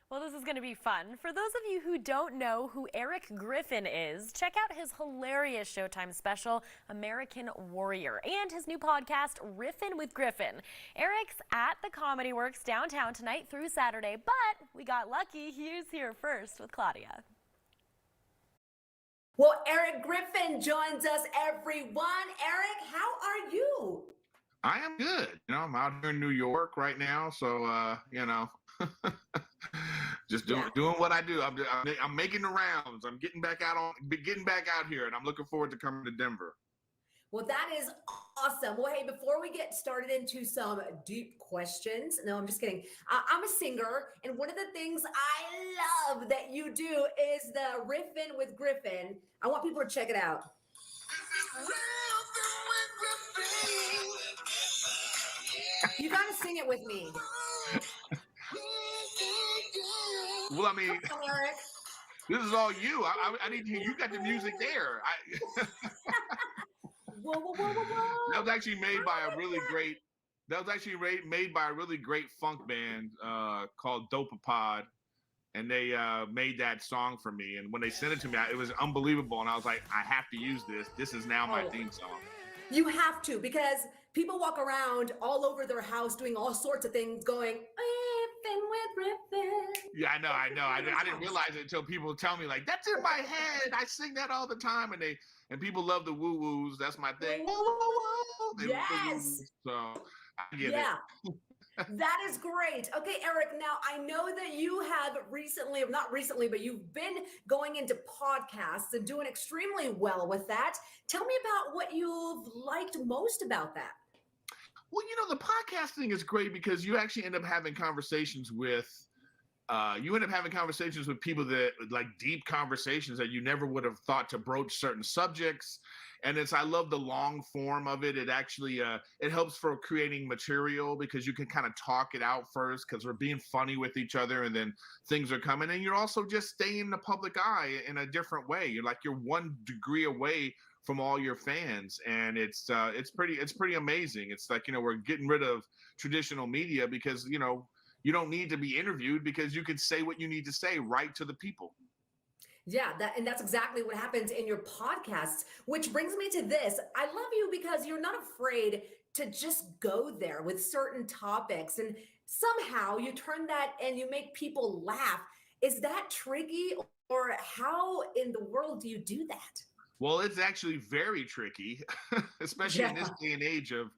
Well, this is going to be fun. For those of you who don't know who Erik Griffin is, check out his hilarious Showtime special, American Warrior, and his new podcast, Riffin' with Griffin. Erik's at the Comedy Works downtown tonight through Saturday, but we got lucky. He was here first with Claudia. Well, Erik Griffin joins us, everyone. Erik, how are you? I am good. I'm out here in New York right now, so just doing what I do. I'm making the rounds. I'm getting back out here, and I'm looking forward to coming to Denver. Well, that is awesome. Well, hey, before we get started into some deep questions, no, I'm just kidding. I'm a singer, and one of the things I love that you do is the Riffin' with Griffin. I want people to check it out. You got to sing it with me. Well, I mean, come on, Erik. This is all you. I need to hear. You got the music there. Whoa. That was actually made by a really great. That was actually made by a really great funk band called Dopapod, and they made that song for me. And when they sent it to me, it was unbelievable. And I was like, I have to use this. This is now my theme song. You have to, because people walk around all over their house doing all sorts of things, going Riffin' with Griffin. Yeah, I know. I didn't realize it until people tell me, like, that's in my head. I sing that all the time, and people love the woo woos. That's my thing. Yes. So I get it. That is great. Okay, Erik, now I know that you have not recently, but you've been going into podcasts and doing extremely well with that. Tell me about what you've liked most about that. Well, the podcasting is great because you actually end up having conversations with people that like deep conversations that you never would have thought to broach certain subjects. And I love the long form of it. It actually, it helps for creating material because you can kind of talk it out first because we're being funny with each other and then things are coming. And you're also just staying in the public eye in a different way. You're 1 degree away from all your fans. And it's pretty amazing. It's like, we're getting rid of traditional media because, you don't need to be interviewed because you can say what you need to say right to the people. Yeah, that's exactly what happens in your podcasts, which brings me to this. I love you because you're not afraid to just go there with certain topics, and somehow you turn that and you make people laugh. Is that tricky, or how in the world do you do that? Well, it's actually very tricky, especially in this day and age of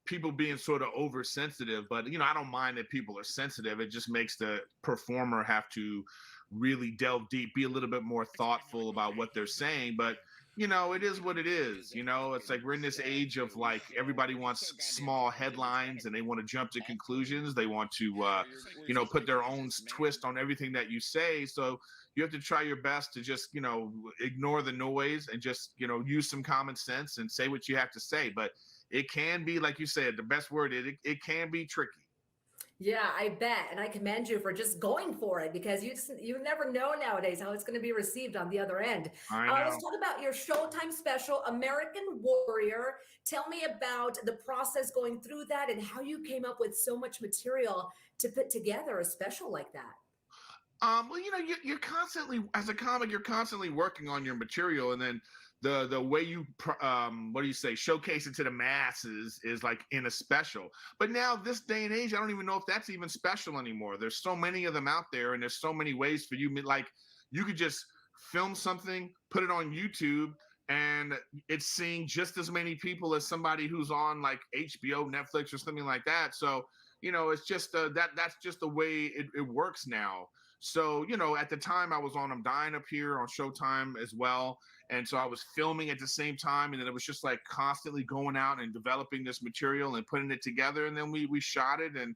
people being sort of oversensitive. But, I don't mind that people are sensitive. It just makes the performer have to really delve deep, be a little bit more thoughtful about what they're saying. But, it is what it is. It's like we're in this age of like everybody wants small headlines and they want to jump to conclusions. They want to, put their own twist on everything that you say. So you have to try your best to just, ignore the noise and just, use some common sense and say what you have to say. But it can be, like you said, the best word, it can be tricky. Yeah, I bet. And I commend you for just going for it because you never know nowadays how it's going to be received on the other end. Let's talk about your Showtime special, American Warrior. Tell me about the process going through that and how you came up with so much material to put together a special like that. Well, you're constantly, as a comic, you're constantly working on your material, and then the way you showcase it to the masses is like in a special. But now this day and age, I don't even know if that's even special anymore. There's so many of them out there, and there's so many ways for you. Like you could just film something, put it on YouTube, and it's seeing just as many people as somebody who's on like HBO, Netflix, or something like that. So it's just that's just the way it works now. So, at the time I was on I'm Dying Up Here on Showtime as well. And so I was filming at the same time. And then it was just like constantly going out and developing this material and putting it together. And then we shot it and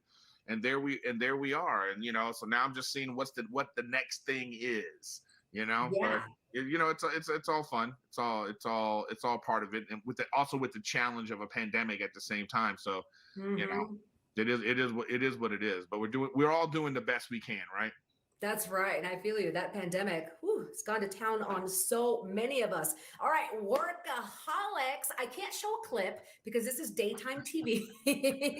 there we are. And, so now I'm just seeing what the next thing is, Yeah. But it's all fun. It's all part of it. And also with the challenge of a pandemic at the same time. So, it is what it is, but we're all doing the best we can, right? That's right. And I feel you. That pandemic, whew, it's gone to town on so many of us. All right, workaholics. I can't show a clip because this is daytime TV.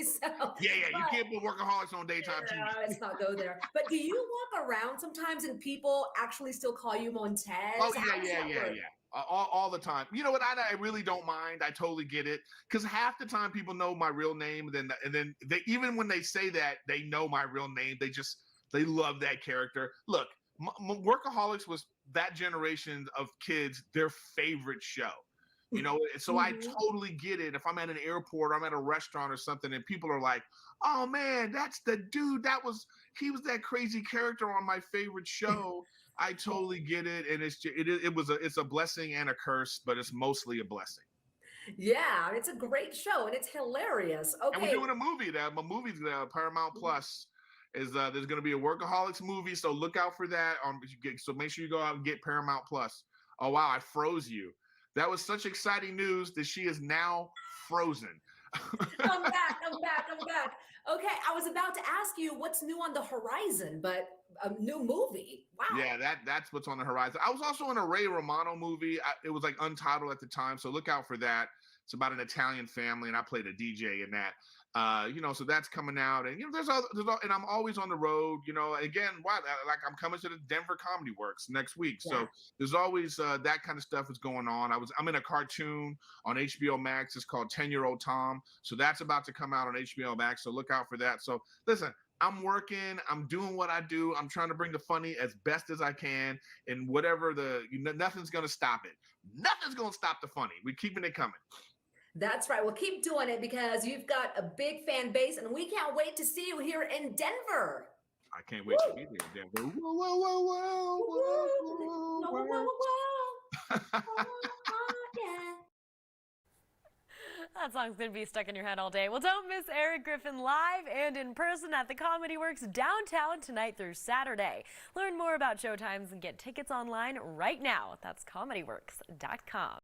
So, Yeah, you but can't put workaholics on daytime TV. let's not go there. But do you walk around sometimes and people actually still call you Montez? Oh How does that work? yeah. All the time. You know what? I really don't mind. I totally get it because half the time people know my real name, and then they, even when they say that they know my real name, they love that character. Look, Workaholics was that generation of kids their favorite show. You know, so I Mhm. totally get it. If I'm at an airport, or I'm at a restaurant or something, and people are like, "Oh man, that's the dude. He was that crazy character on my favorite show." I totally get it, and it's a blessing and a curse, but it's mostly a blessing. Yeah, it's a great show and it's hilarious. And we're Okay. doing a movie. Paramount Plus is there's going to be a Workaholics movie, so look out for that. So make sure you go out and get Paramount Plus. Oh wow, I froze you. That was such exciting news that she is now frozen. I'm back. I'm back. I'm back. Okay, I was about to ask you what's new on the horizon, but a new movie. Wow. Yeah, that's what's on the horizon. I was also in a Ray Romano movie. It was like untitled at the time, so look out for that. It's about an Italian family, and I played a DJ in that. So that's coming out, and and I'm always on the road. Again, like I'm coming to the Denver Comedy Works next week, Yeah. so there's always that kind of stuff is going on. I'm in a cartoon on HBO Max. It's called 10-Year-Old Tom, so that's about to come out on HBO Max. So look out for that. So listen, I'm working. I'm doing what I do. I'm trying to bring the funny as best as I can, and whatever nothing's gonna stop it. Nothing's gonna stop the funny. We're keeping it coming. That's right. Well, keep doing it because you've got a big fan base and we can't wait to see you here in Denver. I can't wait to be there in Denver. Whoa, whoa, whoa, whoa, whoa, Woo! whoa, Whoa, whoa, whoa, whoa. whoa, whoa. Yeah. That song's gonna be stuck in your head all day. Well, don't miss Erik Griffin live and in person at the Comedy Works downtown tonight through Saturday. Learn more about showtimes and get tickets online right now. That's comedyworks.com.